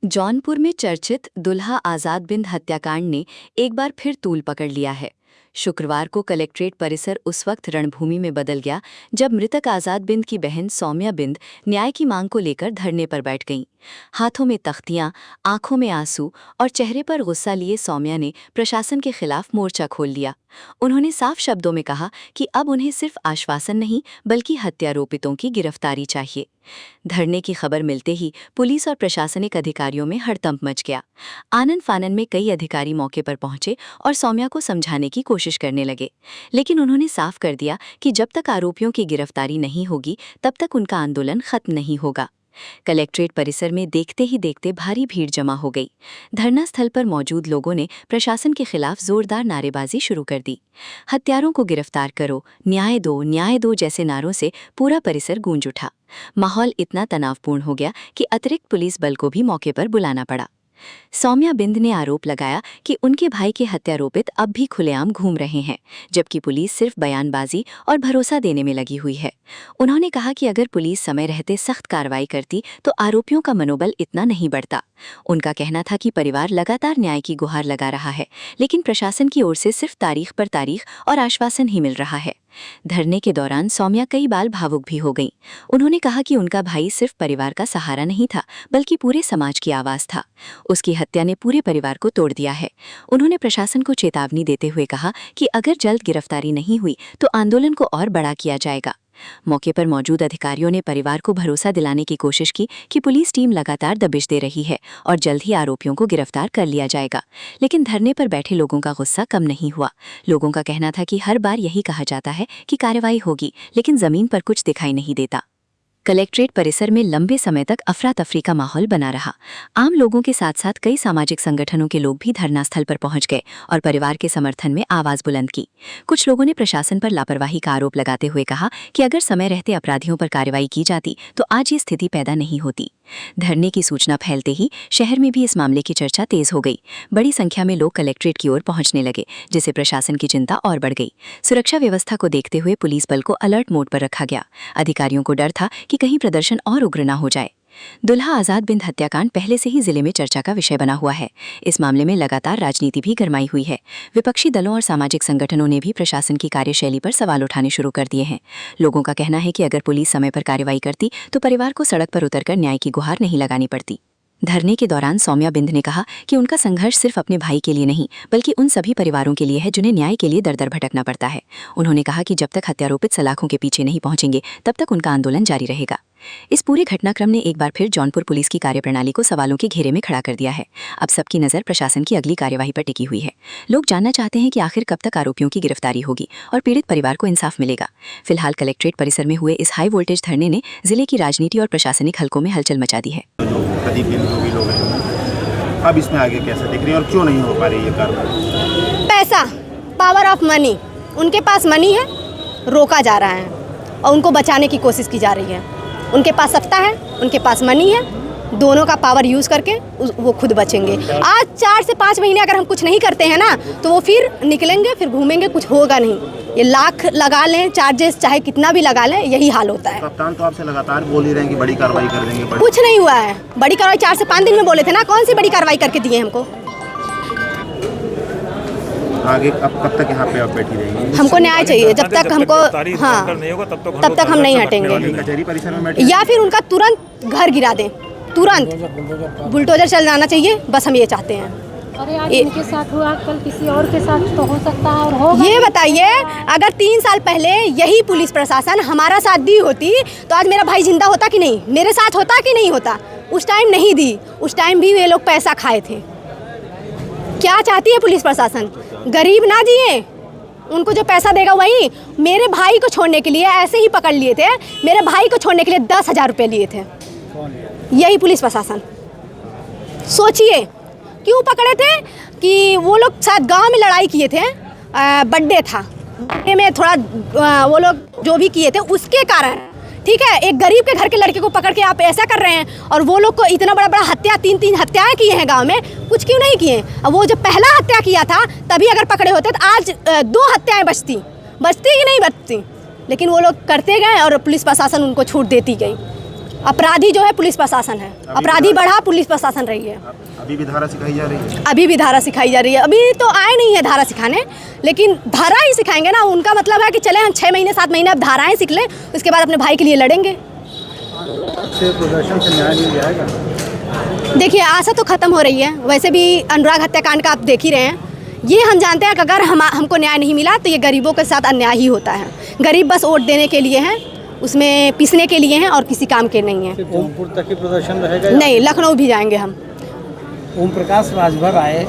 जौनपुर में चर्चित दुल्हा आजाद बिंद हत्याकांड ने एक बार फिर तूल पकड़ लिया है। शुक्रवार को कलेक्ट्रेट परिसर उस वक्त रणभूमि में बदल गया जब मृतक आजाद बिंद की बहन सौम्या बिंद न्याय की मांग को लेकर धरने पर बैठ गईं। हाथों में तख्तियां, आंखों में आंसू और चेहरे पर गुस्सा लिए सौम्या ने प्रशासन के खिलाफ मोर्चा खोल लिया। उन्होंने साफ शब्दों में कहा कि अब उन्हें सिर्फ आश्वासन नहीं बल्कि हत्यारोपितों की गिरफ्तारी चाहिए। धरने की खबर मिलते ही पुलिस और प्रशासनिक अधिकारियों में हड़कंप मच गया। आनन फानन में कई अधिकारी मौके पर पहुंचे और सौम्या को समझाने की कोशिश करने लगे, लेकिन उन्होंने साफ कर दिया कि जब तक आरोपियों की गिरफ्तारी नहीं होगी तब तक उनका आंदोलन खत्म नहीं होगा। कलेक्ट्रेट परिसर में देखते ही देखते भारी भीड़ जमा हो गई। धरना स्थल पर मौजूद लोगों ने प्रशासन के खिलाफ जोरदार नारेबाजी शुरू कर दी। हत्यारों को गिरफ्तार करो, न्याय दो जैसे नारों से पूरा परिसर गूंज उठा। माहौल इतना तनावपूर्ण हो गया कि अतिरिक्त पुलिस बल को भी मौके पर बुलाना पड़ा। सौम्या बिंद ने आरोप लगाया कि उनके भाई के हत्यारोपित अब भी खुलेआम घूम रहे हैं, जबकि पुलिस सिर्फ बयानबाजी और भरोसा देने में लगी हुई है। उन्होंने कहा कि अगर पुलिस समय रहते सख्त कार्रवाई करती तो आरोपियों का मनोबल इतना नहीं बढ़ता। उनका कहना था कि परिवार लगातार न्याय की गुहार लगा रहा है, लेकिन प्रशासन की ओर से सिर्फ तारीख पर तारीख और आश्वासन ही मिल रहा है। धरने के दौरान सौम्या कई बार भावुक भी हो गईं। उन्होंने कहा कि उनका भाई सिर्फ परिवार का सहारा नहीं था बल्कि पूरे समाज की आवाज था। उसकी हत्या ने पूरे परिवार को तोड़ दिया है। उन्होंने प्रशासन को चेतावनी देते हुए कहा कि अगर जल्द गिरफ्तारी नहीं हुई तो आंदोलन को और बड़ा किया जाएगा। मौके पर मौजूद अधिकारियों ने परिवार को भरोसा दिलाने की कोशिश की कि पुलिस टीम लगातार दबिश दे रही है और जल्द ही आरोपियों को गिरफ्तार कर लिया जाएगा। लेकिन धरने पर बैठे लोगों का गुस्सा कम नहीं हुआ। लोगों का कहना था कि हर बार यही कहा जाता है कि कार्रवाई होगी, लेकिन जमीन पर कुछ दिखाई नहीं देता। कलेक्ट्रेट परिसर में लंबे समय तक अफरा तफरी का माहौल बना रहा। आम लोगों के साथ साथ कई सामाजिक संगठनों के लोग भी धरना स्थल पर पहुंच गए और परिवार के समर्थन में आवाज बुलंद की। कुछ लोगों ने प्रशासन पर लापरवाही का आरोप लगाते हुए कहा कि अगर समय रहते अपराधियों पर कार्रवाई की जाती तो आज ये स्थिति पैदा नहीं होती। धरने की सूचना फैलते ही शहर में भी इस मामले की चर्चा तेज हो गई। बड़ी संख्या में लोग कलेक्ट्रेट की ओर पहुंचने लगे, जिससे प्रशासन की चिंता और बढ़ गई। सुरक्षा व्यवस्था को देखते हुए पुलिस बल को अलर्ट मोड पर रखा गया। अधिकारियों को डर था कि कहीं प्रदर्शन और उग्र न हो जाए। दुल्हा आजाद बिंद हत्याकांड पहले से ही जिले में चर्चा का विषय बना हुआ है। इस मामले में लगातार राजनीति भी गरमाई हुई है। विपक्षी दलों और सामाजिक संगठनों ने भी प्रशासन की कार्यशैली पर सवाल उठाने शुरू कर दिए हैं। लोगों का कहना है कि अगर पुलिस समय पर कार्रवाई करती तो परिवार को सड़क पर उतरकर न्याय की गुहार नहीं लगानी पड़ती। धरने के दौरान सौम्या बिंद ने कहा कि उनका संघर्ष सिर्फ अपने भाई के लिए नहीं बल्कि उन सभी परिवारों के लिए है जिन्हें न्याय के लिए दर-दर भटकना पड़ता है। उन्होंने कहा कि जब तक हत्यारोपित सलाखों के पीछे नहीं पहुंचेंगे तब तक उनका आंदोलन जारी रहेगा। इस पूरे घटनाक्रम ने एक बार फिर जौनपुर पुलिस की कार्यप्रणाली को सवालों के घेरे में खड़ा कर दिया है। अब सबकी नज़र प्रशासन की अगली कार्यवाही पर टिकी हुई है। लोग जानना चाहते हैं कि आखिर कब तक आरोपियों की गिरफ्तारी होगी और पीड़ित परिवार को इंसाफ मिलेगा। फिलहाल कलेक्ट्रेट परिसर में हुए इस हाई वोल्टेज धरने ने जिले की राजनीति और प्रशासनिक हलकों में हलचल मचा दी है। अब इसमें आगे कैसे दिख रही है और क्यों नहीं हो पा रही है कार्रवाई? पैसा, पावर ऑफ मनी, उनके पास मनी है, रोका जा रहा है और उनको बचाने की कोशिश की जा रही है। उनके पास सत्ता है, उनके पास मनी है, दोनों का पावर यूज़ करके वो खुद बचेंगे। आज 4 से 5 महीने अगर हम कुछ नहीं करते हैं ना तो वो फिर निकलेंगे, फिर घूमेंगे, कुछ होगा नहीं। ये लाख लगा लें, चार्जेस चाहे कितना भी लगा लें, यही हाल होता है। कप्तान तो आपसे लगातार बोल ही रहे हैं कि बड़ी कार्रवाई कर देंगे। कुछ नहीं हुआ है। बड़ी कार्रवाई 4 से 5 दिन में बोले थे ना, कौन सी बड़ी कार्रवाई करके दिए हमको? आगे अब कब तक यहाँ पे आप बैठी रहेंगी? हमको न्याय चाहिए। जब तक हमको तब तक हम नहीं हटेंगे। कचहरी परिसर में बैठे या फिर उनका तुरंत घर गिरा दें, तुरंत बुलडोजर चल जाना चाहिए। बस हम ये चाहते हैं। अरे आज इनके साथ हुआ, कल किसी और के साथ तो हो सकता है और होगा। ये बताइए, अगर 3 साल पहले यही पुलिस प्रशासन हमारा साथ दी होती तो आज मेरा भाई जिंदा होता कि नहीं, मेरे साथ होता कि नहीं होता? उस टाइम नहीं दी, उस टाइम भी वे लोग पैसा खाए थे। क्या चाहती है पुलिस प्रशासन? गरीब ना जिए, उनको जो पैसा देगा वही। मेरे भाई को छोड़ने के लिए ऐसे ही पकड़ लिए थे, मेरे भाई को छोड़ने के लिए 10,000 रुपये लिए थे यही पुलिस प्रशासन। सोचिए क्यों पकड़े थे? कि वो लोग शायद गांव में लड़ाई किए थे, बर्थडे था, बर्थडे में थोड़ा वो लोग जो भी किए थे उसके कारण। ठीक है, एक गरीब के घर के लड़के को पकड़ के आप ऐसा कर रहे हैं और वो लोग को इतना बड़ा बड़ा हत्या, 3 हत्याएं किए हैं गांव में, कुछ क्यों नहीं किए? अब वो जो पहला हत्या किया था तभी अगर पकड़े होते तो आज 2 हत्याएं बचती कि नहीं बचती। लेकिन वो लोग करते गए और पुलिस प्रशासन उनको छूट देती गई। अपराधी जो है पुलिस प्रशासन है, अपराधी बढ़ा पुलिस प्रशासन रही है। अभी भी धारा सिखाई जा रही है? अभी भी धारा सिखाई जा रही है। अभी तो आए नहीं है धारा सिखाने, लेकिन धारा ही सिखाएंगे ना। उनका मतलब है कि चले हम 6 महीने 7 महीने अब धाराएं सीख लें, उसके बाद अपने भाई के लिए लड़ेंगे। प्रदर्शन से न्याय नहीं जाएगा? देखिए आशा तो ख़त्म हो रही है। वैसे भी अनुराग हत्याकांड का आप देख ही रहे हैं। ये हम जानते हैं कि अगर हमको न्याय नहीं मिला तो ये गरीबों के साथ अन्याय ही होता है। गरीब बस वोट देने के लिए हैं, उसमें पिसने के लिए हैं और किसी काम के नहीं हैं। जौनपुर तक ही प्रदर्शन रहेगा? नहीं, लखनऊ भी जाएंगे हम। ओम प्रकाश राजभर आए,